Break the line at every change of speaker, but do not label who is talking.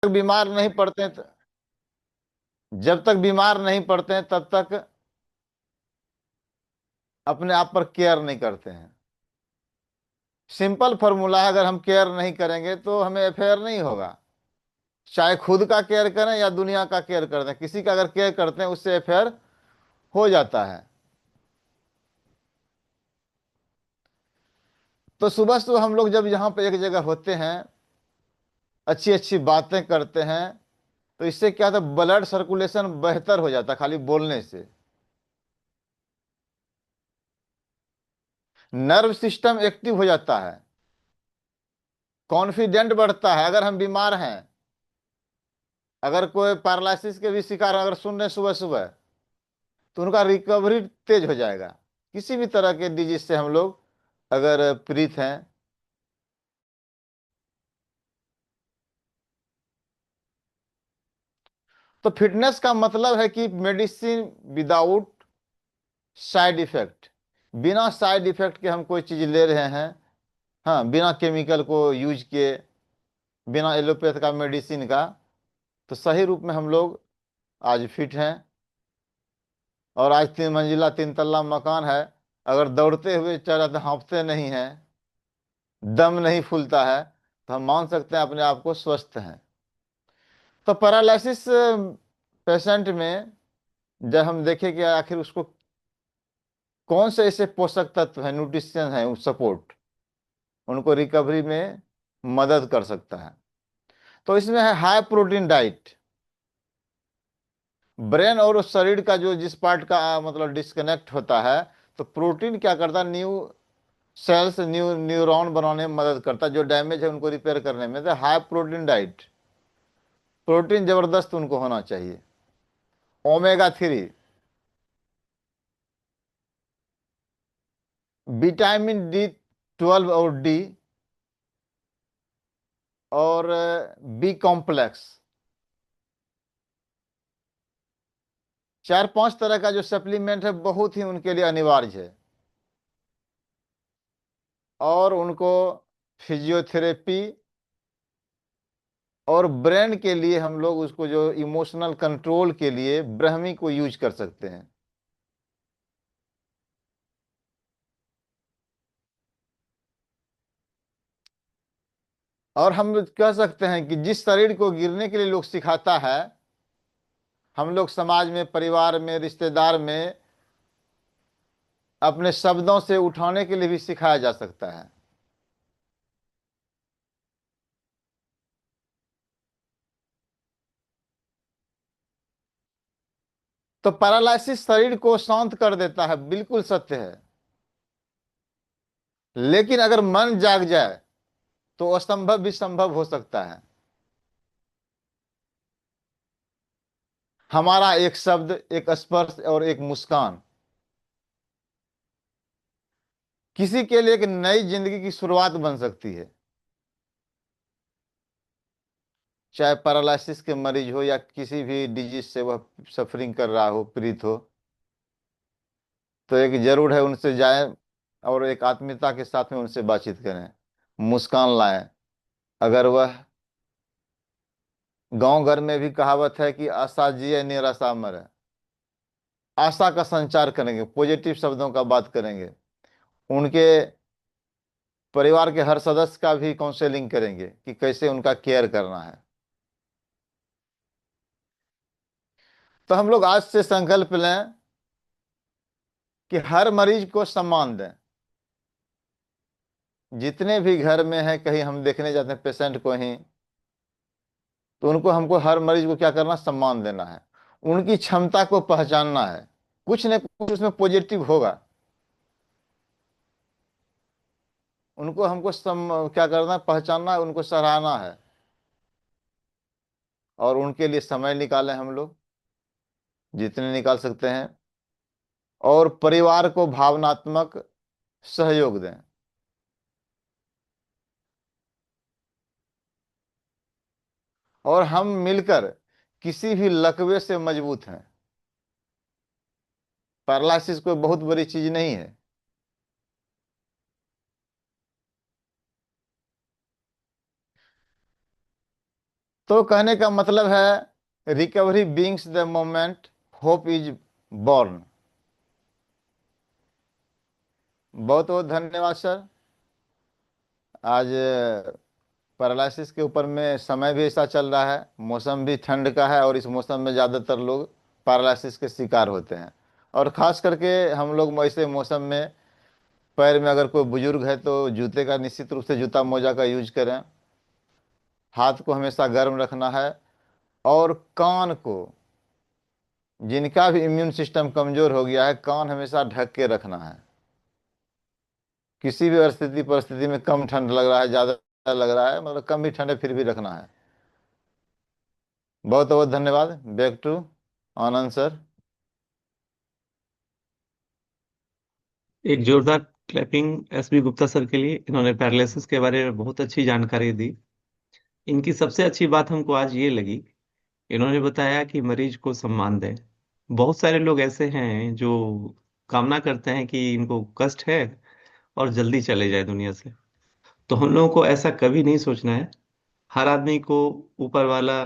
बीमार नहीं पड़ते हैं जब तक बीमार नहीं पड़ते हैं तब तक अपने आप पर केयर नहीं करते हैं। सिंपल फॉर्मूला है, अगर हम केयर नहीं करेंगे तो हमें अफेयर नहीं होगा। चाहे खुद का केयर करें या दुनिया का केयर करते हैं, किसी का अगर केयर करते हैं उससे अफेयर हो जाता है। तो सुबह सुबह हम लोग जब यहाँ पे एक जगह होते हैं, अच्छी अच्छी बातें करते हैं, तो इससे क्या होता है, ब्लड सर्कुलेशन बेहतर हो जाता है खाली बोलने से। नर्व सिस्टम एक्टिव हो जाता है, कॉन्फिडेंट बढ़ता है। अगर हम बीमार हैं, अगर कोई पैरालिसिस के भी शिकार हैं, अगर सुन रहे हैं सुबह सुबह, तो उनका रिकवरी तेज हो जाएगा। किसी भी तरह के डिजीज से हम लोग अगर पीड़ित हैं। तो फिटनेस का मतलब है कि मेडिसिन विदाउट साइड इफेक्ट, बिना साइड इफेक्ट के हम कोई चीज ले रहे हैं। हाँ, बिना केमिकल को यूज किए, बिना एलोपैथ का मेडिसिन का। तो सही रूप में हम लोग आज फिट हैं। और आज 3 मंजिला 3 तल्ला मकान है, अगर दौड़ते हुए चल जाते, हाँफते नहीं हैं, दम नहीं फूलता है, तो हम मान सकते हैं अपने आप को स्वस्थ हैं। तो पैरालिसिस पेशेंट में जब हम देखें कि आखिर उसको कौन से ऐसे पोषक तत्व है, न्यूट्रिशन है, सपोर्ट उनको रिकवरी में मदद कर सकता है। तो इसमें है हाई प्रोटीन डाइट। ब्रेन और उस शरीर का जो जिस पार्ट का मतलब डिस्कनेक्ट होता है, तो प्रोटीन क्या करता है, न्यू सेल्स, न्यूरॉन बनाने में मदद करता है। जो डैमेज है उनको रिपेयर करने में। तो हाई प्रोटीन डाइट, प्रोटीन जबरदस्त उनको होना चाहिए। ओमेगा 3, विटामिन D12 और डी, और बी कॉम्प्लेक्स, 4-5 तरह का जो सप्लीमेंट है बहुत ही उनके लिए अनिवार्य है। और उनको फिजियोथेरेपी, और ब्रेन के लिए हम लोग उसको जो इमोशनल कंट्रोल के लिए ब्रह्मी को यूज कर सकते हैं। और हम कह सकते हैं कि जिस शरीर को गिरने के लिए लोग सिखाता है, हम लोग समाज में, परिवार में, रिश्तेदार में अपने शब्दों से उठाने के लिए भी सिखाया जा सकता है। तो पैरालिसिस शरीर को शांत कर देता है, बिल्कुल सत्य है। लेकिन अगर मन जाग जाए तो असंभव भी संभव हो सकता है। हमारा एक शब्द, एक स्पर्श और एक मुस्कान किसी के लिए एक नई जिंदगी की शुरुआत बन सकती है। चाहे पैरालिसिस के मरीज हो या किसी भी डिजीज से वह सफरिंग कर रहा हो, पीड़ित हो, तो एक जरूर है उनसे जाएं और एक आत्मीयता के साथ में उनसे बातचीत करें, मुस्कान लाएं। अगर वह, गांव घर में भी कहावत है कि आशा जिए निराशा मरे। आशा का संचार करेंगे, पॉजिटिव शब्दों का बात करेंगे, उनके परिवार के हर सदस्य का भी काउंसलिंग करेंगे कि कैसे उनका केयर करना है। तो हम लोग आज से संकल्प लें कि हर मरीज को सम्मान दें। जितने भी घर में है, कहीं हम देखने जाते हैं पेशेंट को ही, तो उनको, हमको हर मरीज को क्या करना, सम्मान देना है। उनकी क्षमता को पहचानना है, कुछ न कुछ उसमें पॉजिटिव होगा। उनको हमको क्या करना है, पहचानना है, उनको सराहना है। और उनके लिए समय निकालें हम लोग, जितने निकाल सकते हैं। और परिवार को भावनात्मक सहयोग दें। और हम मिलकर किसी भी लकवे से मजबूत हैं। पैरालिसिस कोई बहुत बड़ी चीज नहीं है। तो कहने का मतलब है recovery beings the moment hope is born. बहुत बहुत धन्यवाद सर। आज पैरालिसिस के ऊपर में समय भी ऐसा चल रहा है, मौसम भी ठंड का है, और इस मौसम में ज़्यादातर लोग पैरालिसिस के शिकार होते हैं। और ख़ास करके हम लोग ऐसे मौसम में पैर में अगर कोई बुजुर्ग है तो जूते का निश्चित रूप से जूता मोजा का यूज करें। हाथ को हमेशा गर्म रखना है, और कान को, जिनका भी इम्यून सिस्टम कमज़ोर हो गया है, कान हमेशा ढक के रखना है। किसी भी परिस्थिति में कम ठंड लग रहा है, ज़्यादा लग रहा है, मतलब कम भी ठंड है फिर भी रखना है। बहुत बहुत धन्यवाद। Back to Anand sir.
एक जोरदार क्लैपिंग एसबी गुप्ता सर के लिए। इन्होंने पैरालिसिस के बारे में बहुत अच्छी जानकारी दी। इनकी सबसे अच्छी बात हमको आज ये लगी, इन्होंने बताया कि मरीज को सम्मान दें। बहुत सारे लोग ऐसे हैं जो कामना करते हैं कि इनको कष्ट है और जल्दी चले जाए दुनिया से। तो हम लोगों को ऐसा कभी नहीं सोचना है। हर आदमी को ऊपर वाला